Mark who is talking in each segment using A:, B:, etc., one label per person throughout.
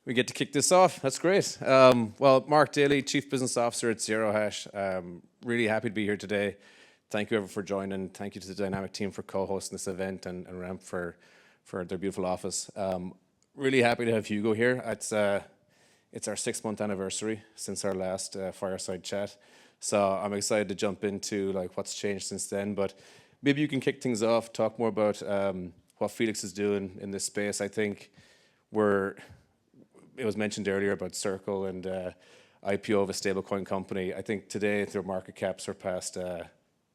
A: We get to kick this off. That's great. Well, Mark Daly, Chief Business Officer at zerohash. Really happy to be here today. Thank you, everyone, for joining. Thank you to the Dynamic team for co-hosting this event and Ramp for their beautiful office. Really happy to have Hugo here. It's our 6-month anniversary since our last fireside chat. So I'm excited to jump into like what's changed since then. But maybe you can kick things off, talk more about what Felix is doing in this space. I think it was mentioned earlier about Circle and IPO of a stablecoin company. I think today their market cap surpassed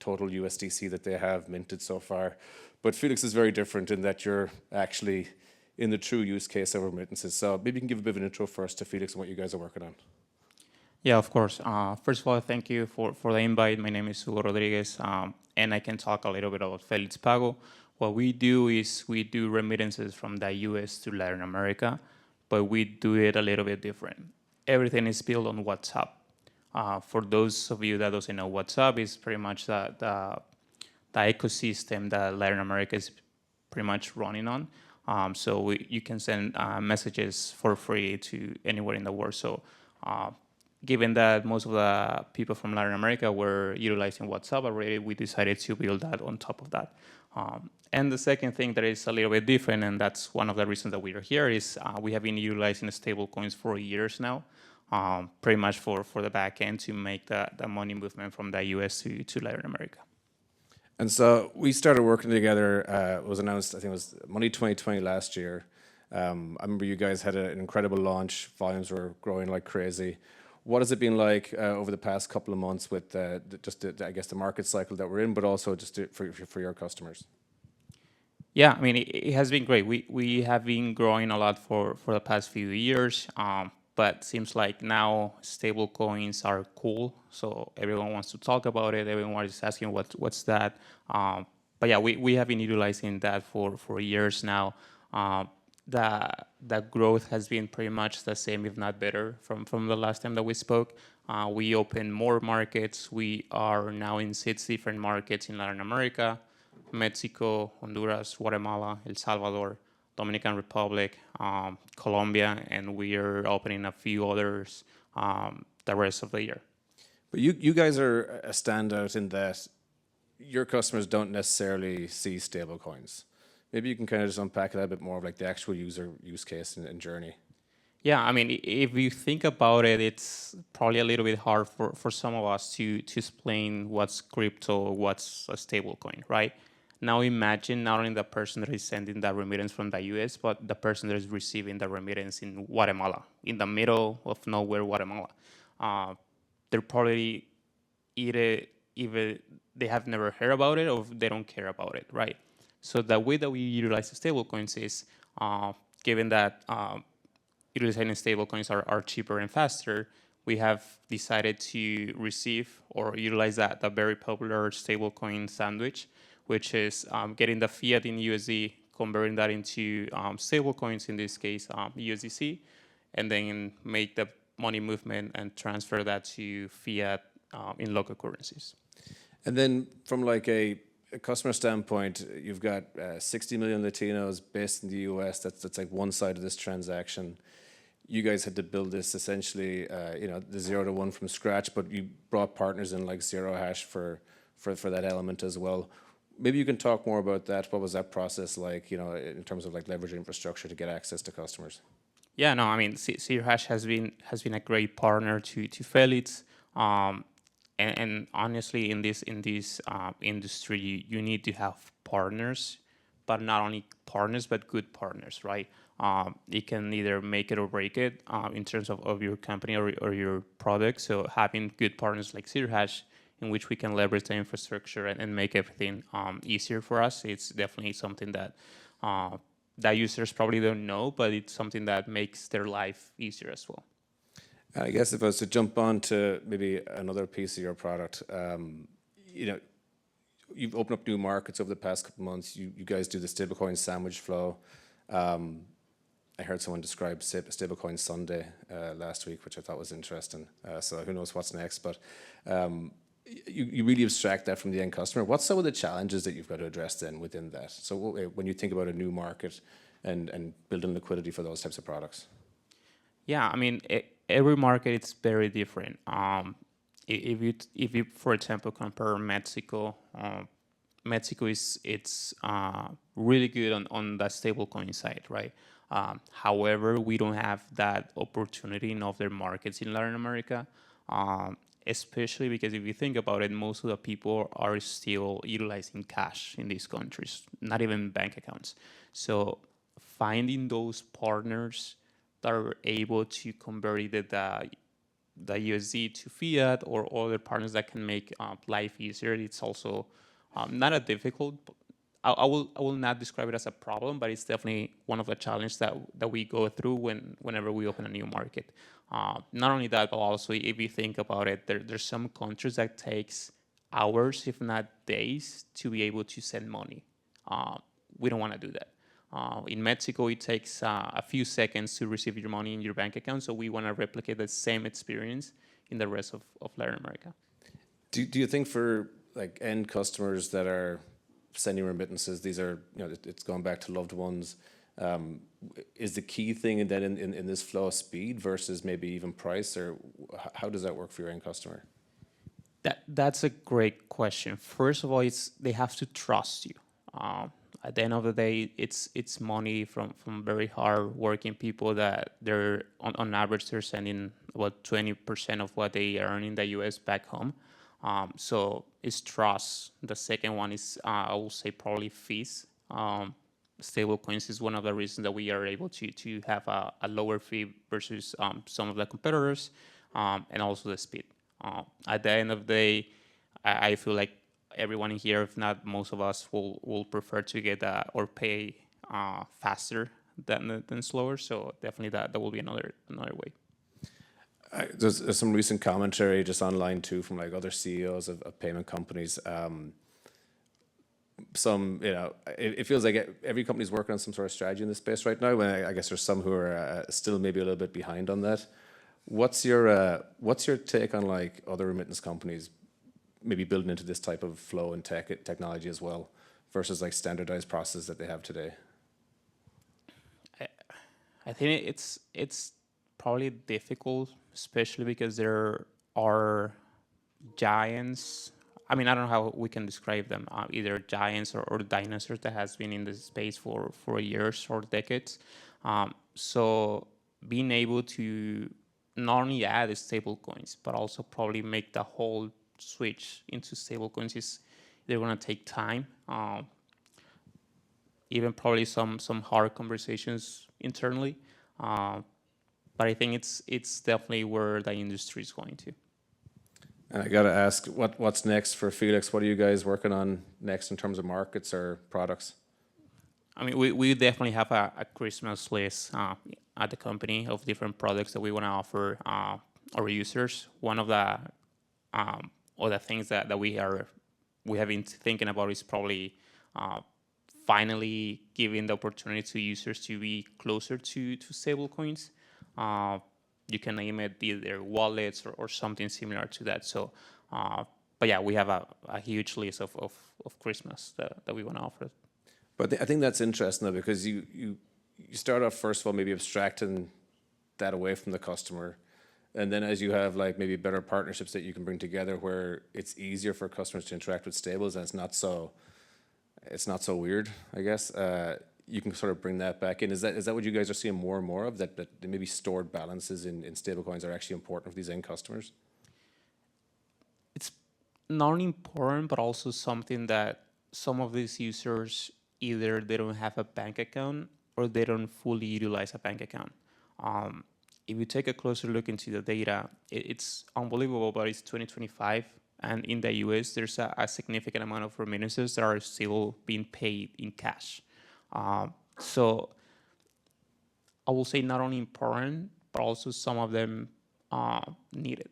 A: total USDC that they have minted so far. But Felix is very different in that you're actually in the true use case of remittances. So maybe you can give a bit of an intro first to Felix and what you guys are working on.
B: Yeah, of course. First of all, thank you for the invite. My name is Hugo Rodriguez, and I can talk a little bit about Felix Pago. What we do is we do remittances from the US to Latin America, but we do it a little bit different. Everything is built on WhatsApp. For those of you that doesn't know, WhatsApp is pretty much the ecosystem that Latin America is pretty much running on. So you can send messages for free to anywhere in the world. So given that most of the people from Latin America were utilizing WhatsApp already, we decided to build that on top of that. And the second thing that is a little bit different, and that's one of the reasons that we are here, is we have been utilizing stablecoins for years now, pretty much for the back end to make the money movement from the US to Latin America.
A: And so we started working together. It was announced, I think it was Money 2020 last year. I remember you guys had an incredible launch. Volumes were growing like crazy. What has it been like over the past couple of months with I guess, the market cycle that we're in, but also just for your customers?
B: Yeah, I mean, it has been great. We have been growing a lot for the past few years, but seems like now stable coins are cool. So everyone wants to talk about it. Everyone is asking what's that. But yeah, we have been utilizing that for years now. The growth has been pretty much the same, if not better, from the last time that we spoke. We opened more markets. We are now in 6 different markets in Latin America: Mexico, Honduras, Guatemala, El Salvador, Dominican Republic, Colombia, and we are opening a few others the rest of the year.
A: But you guys are a standout in that your customers don't necessarily see stablecoins. Maybe you can kind of just unpack that a bit more of like the actual use case and journey.
B: Yeah, I mean, if you think about it, it's probably a little bit hard for some of us to explain what's crypto, what's a stablecoin, right? Now imagine not only the person that is sending the remittance from the US, but the person that is receiving the remittance in Guatemala, in the middle of nowhere, Guatemala. They're probably either they have never heard about it or they don't care about it, right? So the way that we utilize the stablecoins is, given that utilizing stablecoins are cheaper and faster, we have decided to receive or utilize the very popular stablecoin sandwich, which is getting the fiat in USD, converting that into stablecoins, in this case USDC, and then make the money movement and transfer that to fiat in local currencies.
A: And then from like a customer standpoint, you've got 60 million Latinos based in the US. That's like one side of this transaction. You guys had to build this essentially, the 0 to 1 from scratch, but you brought partners in like zerohash for that element as well. Maybe you can talk more about that. What was that process like, in terms of like leveraging infrastructure to get access to customers?
B: Yeah, no, I mean, zerohash has been a great partner to Felix. And honestly, in this industry, you need to have partners, but not only partners, but good partners, right? It can either make it or break it in terms of your company or your product. So having good partners like zerohash, in which we can leverage the infrastructure and make everything easier for us, it's definitely something that users probably don't know, but it's something that makes their life easier as well.
A: I guess if I was to jump on to maybe another piece of your product, you've opened up new markets over the past couple of months. You guys do the stablecoin sandwich flow. I heard someone describe stablecoin Sunday last week, which I thought was interesting. So who knows what's next, but you really abstract that from the end customer. What's some of the challenges that you've got to address then within that? So when you think about a new market and building liquidity for those types of products?
B: Yeah, I mean, every market is very different. If you, for example, compare Mexico, Mexico is it's really good on the stablecoin side, right? However, we don't have that opportunity in other markets in Latin America, especially because if you think about it, most of the people are still utilizing cash in these countries, not even bank accounts. So finding those partners that are able to convert either the USD to fiat or other partners that can make life easier, it's also not a difficult. I will not describe it as a problem, but it's definitely one of the challenges that we go through whenever we open a new market. Not only that, but also if you think about it, there's some countries that takes hours, if not days, to be able to send money. We don't want to do that. In Mexico, it takes a few seconds to receive your money in your bank account, so we want to replicate the same experience in the rest of Latin America.
A: Do you think for like end customers that are sending remittances, these are, it's going back to loved ones, is the key thing and then in this flow of speed versus maybe even price, or how does that work for your end customer?
B: That's a great question. First of all, they have to trust you. At the end of the day, it's money from very hard working people that they're on average they're sending about 20% of what they earn in the US back home. So it's trust. The second one is I will say probably fees. Stablecoins is one of the reasons that we are able to have a lower fee versus some of the competitors, and also the speed. At the end of the day, I feel like everyone in here, if not most of us, will prefer to get or pay faster than slower. So definitely that will be another way.
A: There's some recent commentary just online too from like other CEOs of payment companies. It feels like every company's working on some sort of strategy in this space right now. And I guess there's some who are still maybe a little bit behind on that. What's your take on like other remittance companies maybe building into this type of flow and technology as well versus like standardized process that they have today?
B: I think it's probably difficult, especially because there are giants. I mean, I don't know how we can describe them, either giants or dinosaurs that has been in the space for years or decades. So being able to not only add stable coins, but also probably make the whole switch into stable coins they're going to take time. Even probably some hard conversations internally. But I think it's definitely where the industry is going to.
A: And I got to ask, what's next for Felix? What are you guys working on next in terms of markets or products?
B: I mean, we definitely have a Christmas list at the company of different products that we want to offer our users. One of the things that we have been thinking about is probably finally giving the opportunity to users to be closer to stablecoins. You can name it either wallets or something similar to that. So, but yeah, we have a huge list of Christmas that we want to offer.
A: But I think that's interesting though, because you start off first of all maybe abstracting that away from the customer, and then as you have like maybe better partnerships that you can bring together where it's easier for customers to interact with stables and it's not so weird, I guess. You can sort of bring that back in. Is that what you guys are seeing more and more of? That maybe stored balances in stablecoins are actually important for these end customers?
B: It's not only important, but also something that some of these users either they don't have a bank account or they don't fully utilize a bank account. If you take a closer look into the data, it's unbelievable, but it's 2025. And in the US, there's a significant amount of remittances that are still being paid in cash. So I will say not only important, but also some of them need it.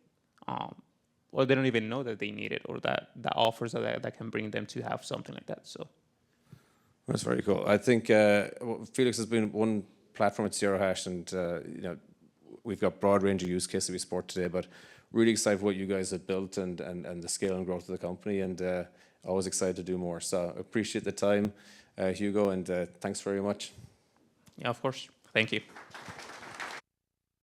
B: Or they don't even know that they need it, or that the offers that can bring them to have something like that. So
A: that's very cool. I think Felix has been one platform at zerohash, and we've got broad range of use cases we support today, but really excited for what you guys have built and the scale and growth of the company, and always excited to do more. So appreciate the time, Hugo, and thanks very much.
B: Yeah, of course. Thank you.